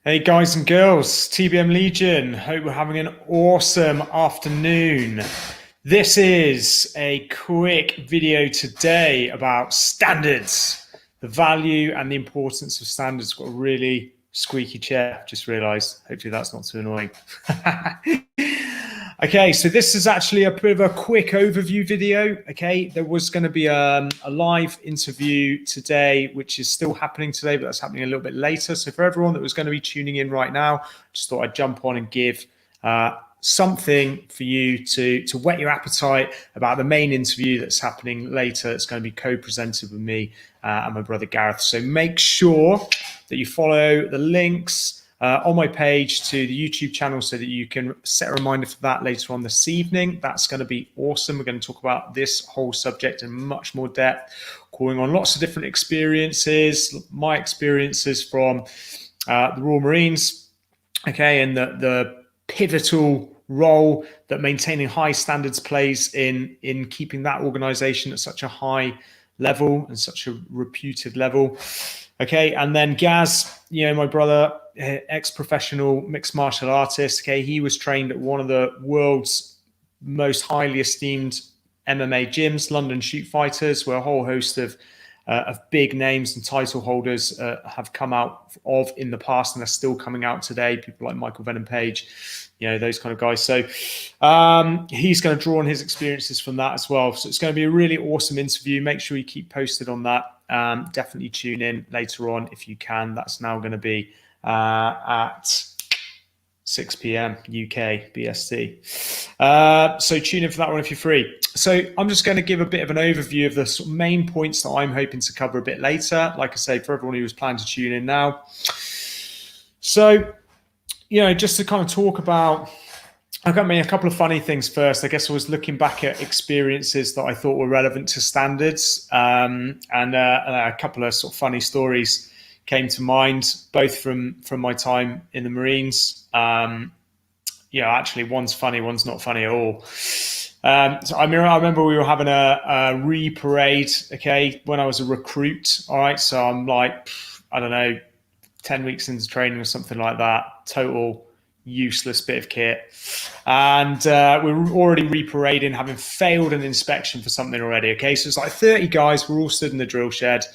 Hey guys and girls, TBM Legion. Hope we're having an awesome afternoon. This is a quick video today about standards, the value and the importance of standards. Got a really squeaky chair, just realised. Hopefully that's not too annoying. Okay, so this is actually a bit of a quick overview video. Okay, there was going to be a live interview today, which is still happening today, but that's happening a little bit later. So for everyone that was going to be tuning in right now, just thought I'd jump on and give something for you to whet your appetite about the main interview that's happening later. It's going to be co-presented with me and my brother Gareth. So make sure that you follow the links on my page to the YouTube channel so that you can set a reminder for that later on this evening. That's going to be awesome. We're going to talk about this whole subject in much more depth, calling on lots of different experiences, my experiences from the Royal Marines, okay, and the pivotal role that maintaining high standards plays in keeping that organization at such a high level and such a reputed level. Okay, and then Gaz, my brother, ex-professional mixed martial artist. Okay, he was trained at one of the world's most highly esteemed MMA gyms, London Shoot Fighters, where a whole host of big names and title holders have come out of in the past and are still coming out today. People like Michael Venom Page, those kind of guys. So he's going to draw on his experiences from that as well. So it's going to be a really awesome interview. Make sure you keep posted on that. Definitely tune in later on if you can. That's now going to be at 6 p.m. UK BST. So tune in for that one if you're free. So I'm just going to give a bit of an overview of the sort of main points that I'm hoping to cover a bit later. Like I say, for everyone who was planning to tune in now. So, just to kind of talk about, I've got a couple of funny things first. I guess I was looking back at experiences that I thought were relevant to standards, and a couple of sort of funny stories came to mind, both from my time in the Marines. Actually, one's funny, one's not funny at all. So I remember we were having a re-parade, okay, when I was a recruit. All right, so I'm like, I don't know, 10 weeks into training or something like that. Total useless bit of kit. And we were already re-parading, having failed an inspection for something already, okay? So it's like 30 guys, we're all stood in the drill shed,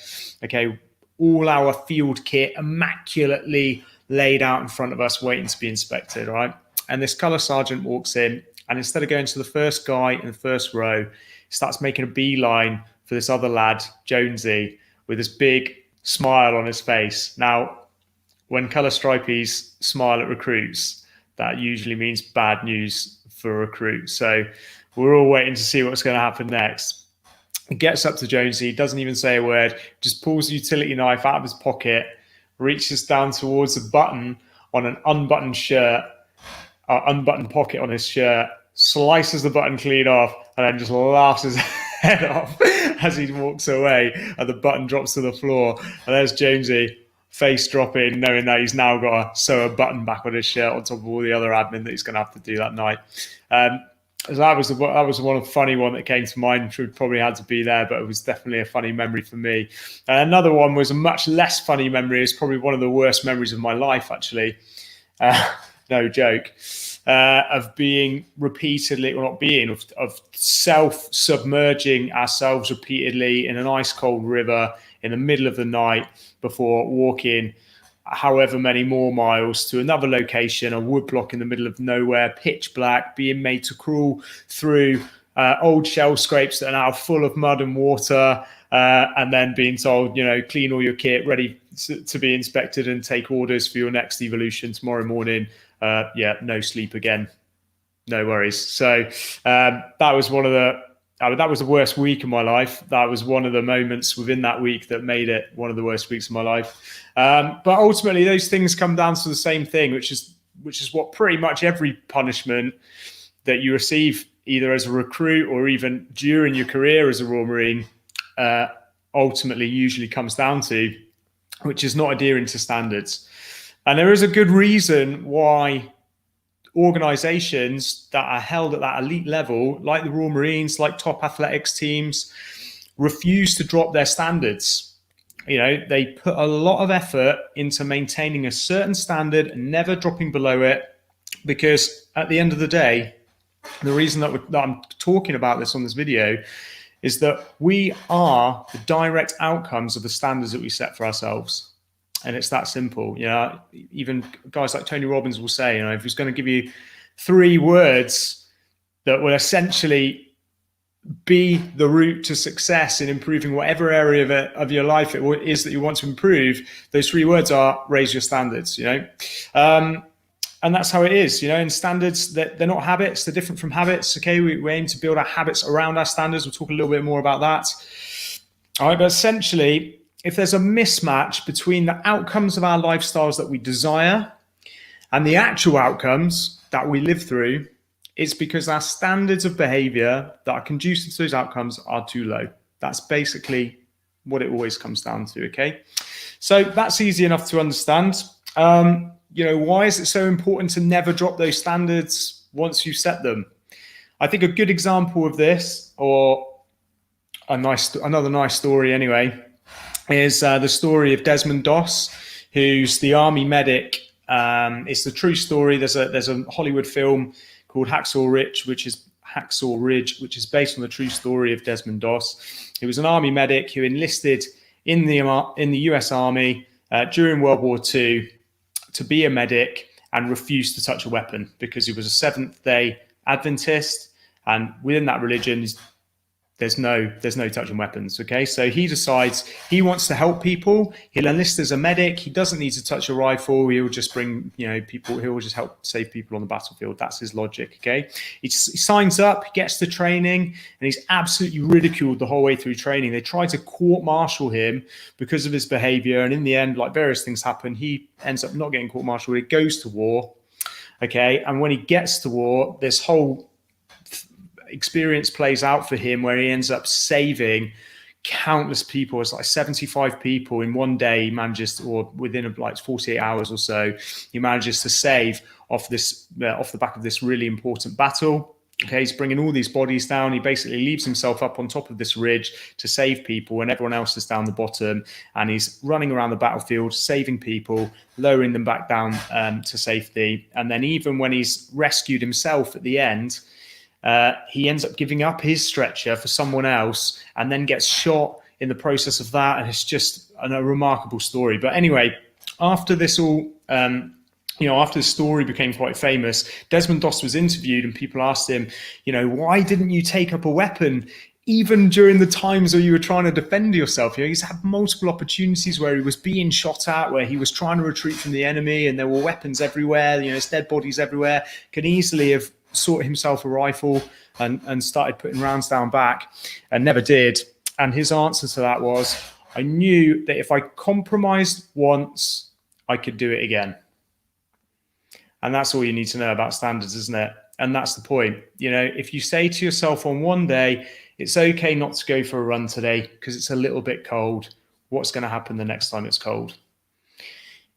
okay? All our field kit immaculately laid out in front of us, waiting to be inspected, all right? And this colour sergeant walks in, and instead of going to the first guy in the first row, he starts making a beeline for this other lad, Jonesy, with this big smile on his face. Now, when colour stripies smile at recruits, that usually means bad news for recruits. So we're all waiting to see what's going to happen next. He gets up to Jonesy, doesn't even say a word, just pulls the utility knife out of his pocket, reaches down towards a button on an unbuttoned shirt, unbuttoned pocket on his shirt, slices the button clean off, and then just laughs his head off as he walks away, and the button drops to the floor. And there's Jonesy, face dropping, knowing that he's now got to sew a button back on his shirt on top of all the other admin that he's going to have to do that night. So that was one of the funny one that came to mind, which would probably had to be there, but it was definitely a funny memory for me. Another one was a much less funny memory. It's probably one of the worst memories of my life, actually. No joke. Of being repeatedly, or not being, of self-submerging ourselves repeatedly in an ice-cold river in the middle of the night before walking however many more miles to another location, a woodblock in the middle of nowhere, pitch black, being made to crawl through old shell scrapes that are now full of mud and water, and then being told, clean all your kit, ready to be inspected and take orders for your next evolution tomorrow morning. No sleep again. No worries. So that was that was the worst week of my life. That was one of the moments within that week that made it one of the worst weeks of my life. But ultimately, those things come down to the same thing, which is what pretty much every punishment that you receive, either as a recruit or even during your career as a Royal Marine, ultimately usually comes down to, which is not adhering to standards. And there is a good reason why organizations that are held at that elite level, like the Royal Marines, like top athletics teams, refuse to drop their standards. they put a lot of effort into maintaining a certain standard and never dropping below it, because at the end of the day, the reason that I'm talking about this on this video is that we are the direct outcomes of the standards that we set for ourselves. And it's that simple. Even guys like Tony Robbins will say, if he's going to give you 3 words that will essentially be the route to success in improving whatever area of your life it is that you want to improve, those 3 words are raise your standards. And that's how it is, in standards, that they're not habits, they're different from habits. Okay, we aim to build our habits around our standards. We'll talk a little bit more about that. All right, but essentially, if there's a mismatch between the outcomes of our lifestyles that we desire and the actual outcomes that we live through, it's because our standards of behavior that are conducive to those outcomes are too low. That's basically what it always comes down to, okay? So that's easy enough to understand. Why is it so important to never drop those standards once you set them? I think a good example of this, or another nice story anyway, is the story of Desmond Doss, who's the army medic. It's the true story. There's a Hollywood film called Hacksaw Ridge, which is based on the true story of Desmond Doss. He was an army medic who enlisted in the US Army during World War II to be a medic, and refused to touch a weapon because he was a Seventh-day Adventist, and within that religion, there's no touching weapons. Okay, so he decides he wants to help people. He'll enlist as a medic. He doesn't need to touch a rifle. He'll just bring people. He'll just help save people on the battlefield. That's his logic. Okay, he signs up. He gets to training, and he's absolutely ridiculed the whole way through training. They try to court-martial him because of his behavior, and in the end, like various things happen, he ends up not getting court-martialed. He goes to war. Okay, and when he gets to war, this whole experience plays out for him where he ends up saving countless people. It's like 75 people in one day he manages to, or within like 48 hours or so, he manages to save off the back of this really important battle. Okay, he's bringing all these bodies down. He basically leaves himself up on top of this ridge to save people, and everyone else is down the bottom, and he's running around the battlefield saving people, lowering them back down to safety. And then even when he's rescued himself at the end, he ends up giving up his stretcher for someone else and then gets shot in the process of that. And it's just a remarkable story. But anyway, after this all, after the story became quite famous, Desmond Doss was interviewed and people asked him, why didn't you take up a weapon even during the times where you were trying to defend yourself? He's had multiple opportunities where he was being shot at, where he was trying to retreat from the enemy and there were weapons everywhere, there's dead bodies everywhere. Could easily have sought himself a rifle and started putting rounds down back, and never did. And his answer to that was, I knew that if I compromised once, I could do it again. And that's all you need to know about standards, isn't it? And that's the point. If you say to yourself on one day, it's okay not to go for a run today because it's a little bit cold, what's going to happen the next time it's cold?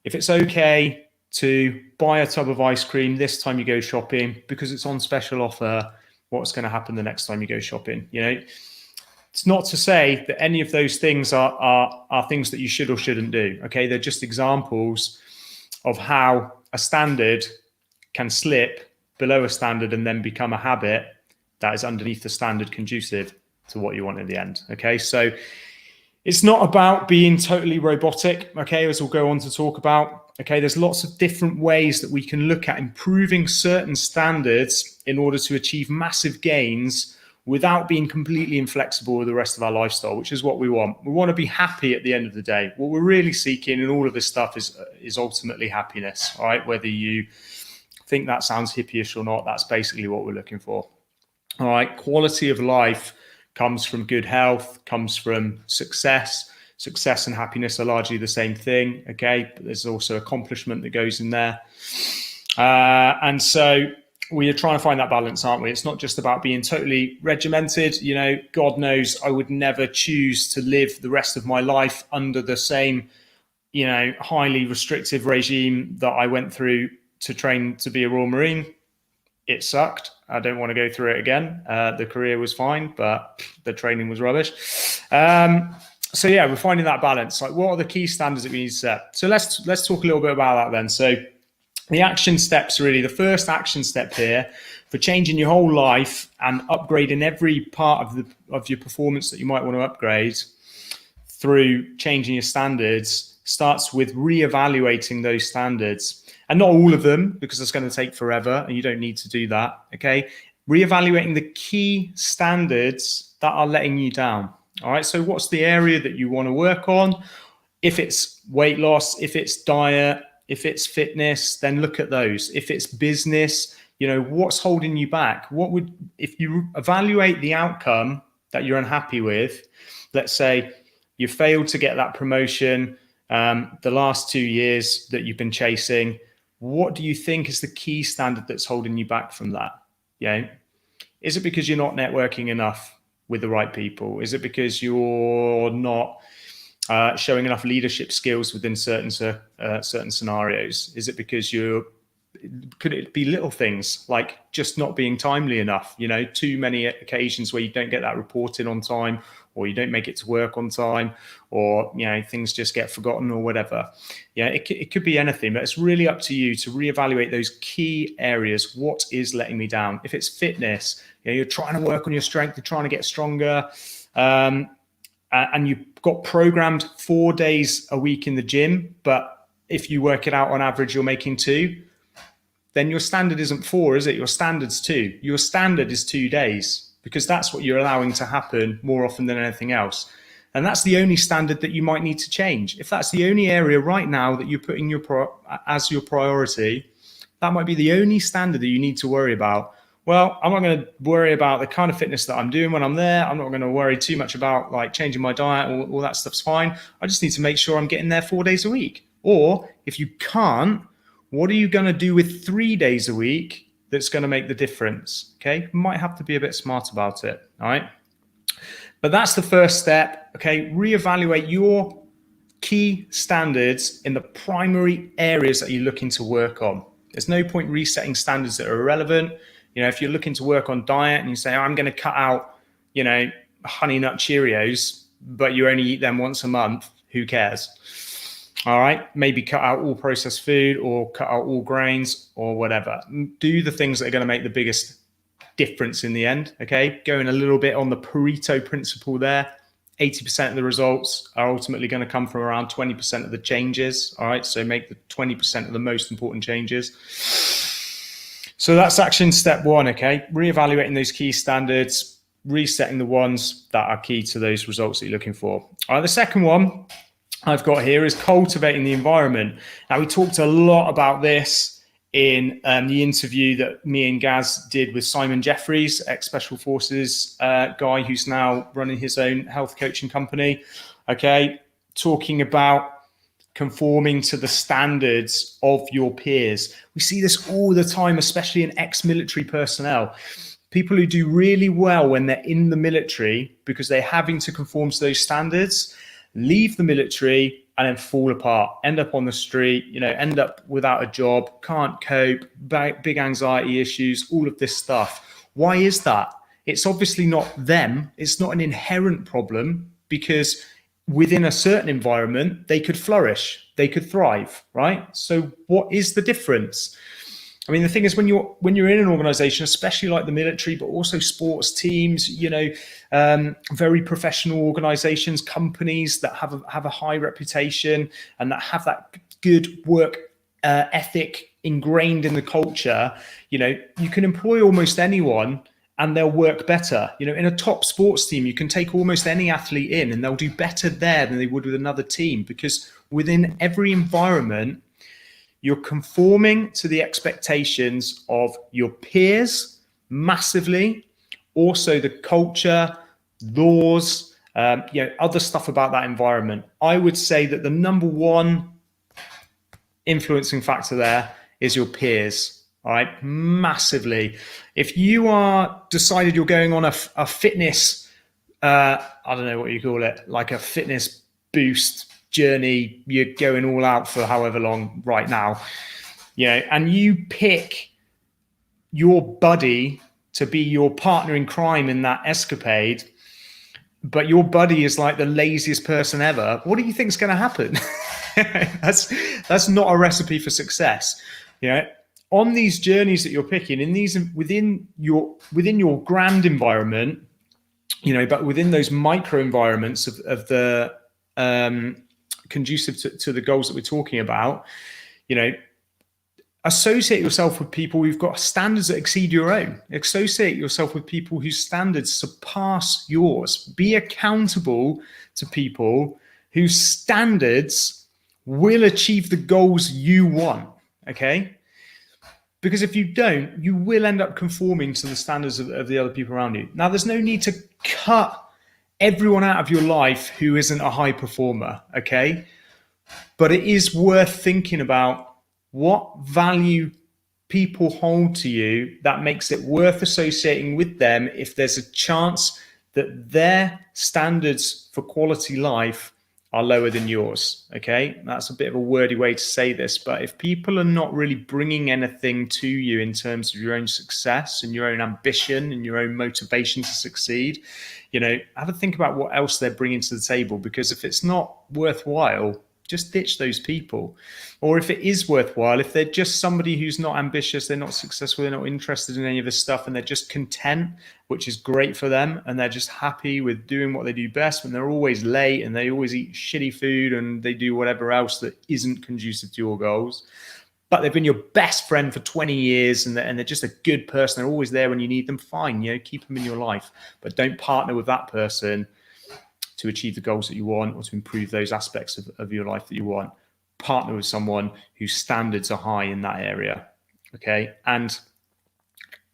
If it's okay to buy a tub of ice cream this time you go shopping because it's on special offer, what's going to happen the next time you go shopping? It's not to say that any of those things are things that you should or shouldn't do. Okay, they're just examples of how a standard can slip below a standard and then become a habit that is underneath the standard conducive to what you want in the end. Okay, so it's not about being totally robotic, okay, as we'll go on to talk about. Okay, there's lots of different ways that we can look at improving certain standards in order to achieve massive gains without being completely inflexible with the rest of our lifestyle, which is what we want. We want to be happy at the end of the day. What we're really seeking in all of this stuff is ultimately happiness, all right? Whether you think that sounds hippie-ish or not, that's basically what we're looking for. All right, quality of life comes from good health, comes from success. Success and happiness are largely the same thing, okay? But there's also accomplishment that goes in there. And so we are trying to find that balance, aren't we? It's not just about being totally regimented. God knows I would never choose to live the rest of my life under the same, highly restrictive regime that I went through to train to be a Royal Marine. It sucked. I don't want to go through it again. The career was fine, but the training was rubbish. So yeah, we're finding that balance. Like, what are the key standards that we need to set? So let's talk a little bit about that then. So the action steps, really, the first action step here for changing your whole life and upgrading every part of your performance that you might want to upgrade through changing your standards starts with reevaluating those standards. And not all of them, because it's going to take forever and you don't need to do that. Okay. Reevaluating the key standards that are letting you down. All right. So what's the area that you want to work on? If it's weight loss, if it's diet, if it's fitness, then look at those. If it's business, what's holding you back? If you evaluate the outcome that you're unhappy with, let's say you failed to get that promotion the last 2 years that you've been chasing, what do you think is the key standard that's holding you back from that? Yeah. Is it because you're not networking enough with the right people? Is it because you're not showing enough leadership skills within certain scenarios? Is it because could it be little things like just not being timely enough? Too many occasions where you don't get that report in on time, or you don't make it to work on time, or things just get forgotten or whatever. It could be anything, but it's really up to you to reevaluate those key areas. What is letting me down? If it's fitness, you're trying to work on your strength, you're trying to get stronger, and you've got programmed 4 days a week in the gym, but if you work it out on average, you're making 2, then your standard isn't 4, is it? Your standard's 2. Your standard is 2 days, because that's what you're allowing to happen more often than anything else. And that's the only standard that you might need to change. If that's the only area right now that you're putting as your priority, that might be the only standard that you need to worry about. Well, I'm not going to worry about the kind of fitness that I'm doing when I'm there. I'm not going to worry too much about like changing my diet. All that stuff's fine. I just need to make sure I'm getting there 4 days a week. Or if you can't, what are you going to do with 3 days a week that's going to make the difference? Okay. You might have to be a bit smart about it. All right. But that's the first step. Okay. Reevaluate your key standards in the primary areas that you're looking to work on. There's no point resetting standards that are irrelevant. If you're looking to work on diet and you say, I'm going to cut out, Honey Nut Cheerios, but you only eat them once a month, who cares? All right. Maybe cut out all processed food or cut out all grains or whatever. Do the things that are going to make the biggest difference in the end. Okay. Going a little bit on the Pareto principle there. 80% of the results are ultimately going to come from around 20% of the changes. All right. So make the 20% of the most important changes. So that's action step 1. Okay. Reevaluating those key standards, resetting the ones that are key to those results that you're looking for. All right. The second one I've got here is cultivating the environment. Now, we talked a lot about this in the interview that me and Gaz did with Simon Jeffries, ex-Special Forces guy who's now running his own health coaching company. Okay, talking about conforming to the standards of your peers. We see this all the time, especially in ex-military personnel. People who do really well when they're in the military because they're having to conform to those standards, leave the military and then fall apart, end up on the street, end up without a job, can't cope, big anxiety issues, all of this stuff. Why is that? It's obviously not them. It's not an inherent problem, because within a certain environment, they could flourish, they could thrive, right? So what is the difference? I mean, the thing is, when you're in an organization, especially like the military, but also sports teams, very professional organizations, companies that have a high reputation and that have that good work ethic ingrained in the culture, you can employ almost anyone and they'll work better. In a top sports team, you can take almost any athlete in and they'll do better there than they would with another team, because within every environment, you're conforming to the expectations of your peers massively, also the culture, laws, other stuff about that environment. I would say that the number one influencing factor there is your peers, all right? Massively. If you are decided you're going on a fitness, I don't know what you call it, like a fitness boost journey, you're going all out for however long right now, and you pick your buddy to be your partner in crime in that escapade, but your buddy is like the laziest person ever, what do you think is going to happen? That's not a recipe for success. You know, on these journeys that you're picking, in these within your grand environment, you know, but within those micro environments of the conducive to the goals that we're talking about, you know, associate yourself with people who've got standards that exceed your own. Associate yourself with people whose standards surpass yours. Be accountable to people whose standards will achieve the goals you want, okay? Because if you don't, you will end up conforming to the standards of the other people around you. Now, there's no need to cut everyone out of your life who isn't a high performer, okay? But it is worth thinking about what value people hold to you that makes it worth associating with them if there's a chance that their standards for quality life are lower than yours, okay? That's a bit of a wordy way to say this, but if people are not really bringing anything to you in terms of your own success and your own ambition and your own motivation to succeed, you know, have a think about what else they're bringing to the table, because if it's not worthwhile, just ditch those people. Or if it is worthwhile, if they're just somebody who's not ambitious, they're not successful, they're not interested in any of this stuff, and they're just content, which is great for them, and they're just happy with doing what they do best, and they're always late and they always eat shitty food and they do whatever else that isn't conducive to your goals, but they've been your best friend for 20 years and they're just a good person, they're always there when you need them, fine, you know, keep them in your life, but don't partner with that person to achieve the goals that you want or to improve those aspects of your life that you want. Partner with someone whose standards are high in that area, okay? And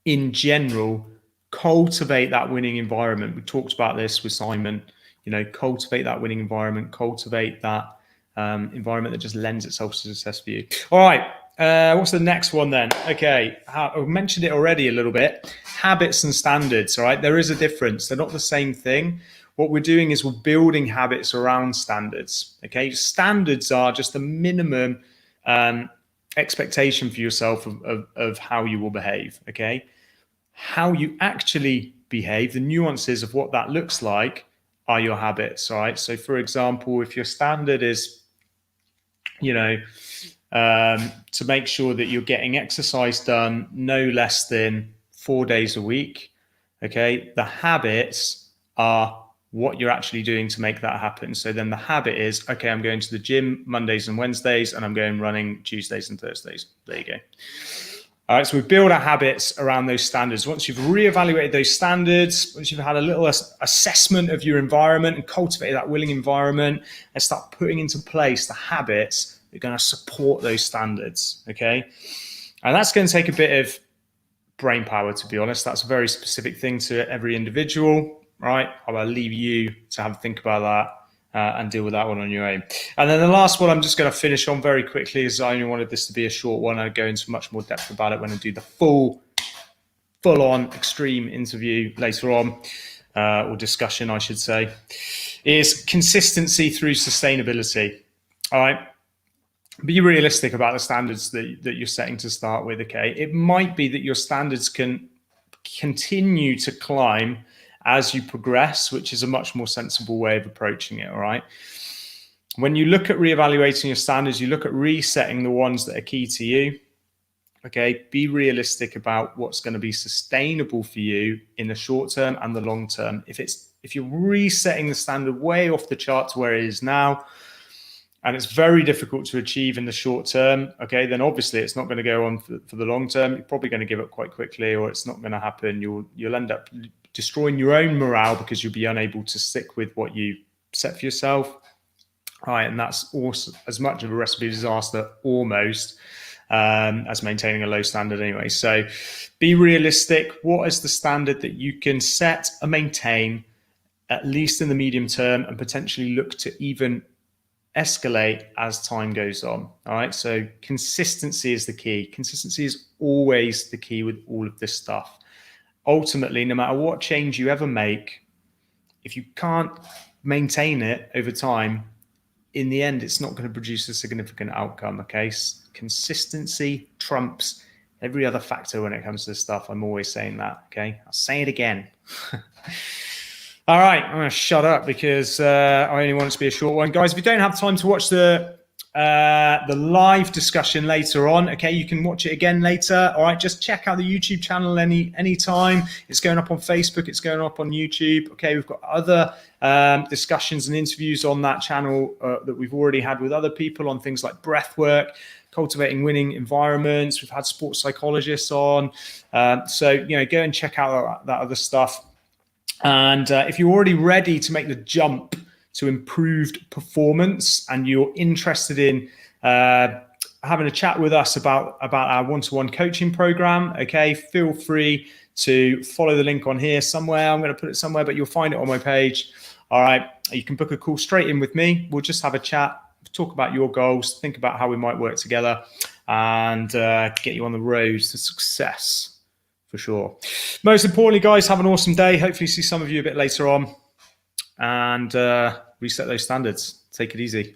in general, cultivate that winning environment. We talked about this with Simon, you know, cultivate that winning environment, cultivate that environment that just lends itself to success for you. All right, what's the next one then? Okay, I've mentioned it already a little bit. Habits and standards, all right? There is a difference. They're not the same thing. What we're doing is we're building habits around standards, okay? Standards are just the minimum expectation for yourself of how you will behave, okay? How you actually behave, the nuances of what that looks like are your habits, all right? So for example, if your standard is, you know, to make sure that you're getting exercise done no less than 4 days a week, okay? The habits are what you're actually doing to make that happen. So then the habit is, okay, I'm going to the gym Mondays and Wednesdays, and I'm going running Tuesdays and Thursdays. There you go. All right, so we build our habits around those standards. Once you've reevaluated those standards, once you've had a little assessment of your environment and cultivated that willing environment, and start putting into place the habits that are going to support those standards, okay? And that's going to take a bit of brain power, to be honest. That's a very specific thing to every individual. Right, I'll leave you to have a think about that and deal with that one on your own. And then the last one I'm just going to finish on very quickly, is I only wanted this to be a short one. I'll go into much more depth about it when I do the full-on extreme interview later on, or discussion, I should say, is consistency through sustainability. All right. Be realistic about the standards that you're setting to start with, okay? It might be that your standards can continue to climb as you progress, which is a much more sensible way of approaching it, all right? When you look at reevaluating your standards, you look at resetting the ones that are key to you, okay? Be realistic about what's going to be sustainable for you in the short term and the long term. If you're resetting the standard way off the chart to where it is now, and it's very difficult to achieve in the short term, okay, then obviously it's not going to go on for the long term. You're probably going to give up quite quickly, or it's not going to happen. You'll end up destroying your own morale because you'll be unable to stick with what you set for yourself. All right, and that's also as much of a recipe for disaster almost as maintaining a low standard anyway. So be realistic. What is the standard that you can set and maintain, at least in the medium term, and potentially look to even escalate as time goes on? All right, so consistency is the key. Consistency is always the key with all of this stuff. Ultimately, no matter what change you ever make, if you can't maintain it over time, in the end, it's not going to produce a significant outcome, okay? Consistency trumps every other factor when it comes to this stuff. I'm always saying that, okay? I'll say it again. All right, I'm going to shut up because I only want it to be a short one. Guys, if you don't have time to watch the live discussion later on, okay, you can watch it again later. All right, just check out the YouTube channel anytime. It's going up on Facebook. It's going up on YouTube. Okay, we've got other discussions and interviews on that channel that we've already had with other people on things like breath work, cultivating winning environments. We've had sports psychologists on. So, go and check out that other stuff. And if you're already ready to make the jump to improved performance and you're interested in having a chat with us about our one-to-one coaching program, okay, feel free to follow the link on here somewhere. I'm going to put it somewhere, but you'll find it on my page. All right, you can book a call straight in with me. We'll just have a chat, talk about your goals, think about how we might work together, and get you on the road to success. For sure. Most importantly, guys, have an awesome day. Hopefully see some of you a bit later on, and reset those standards. Take it easy.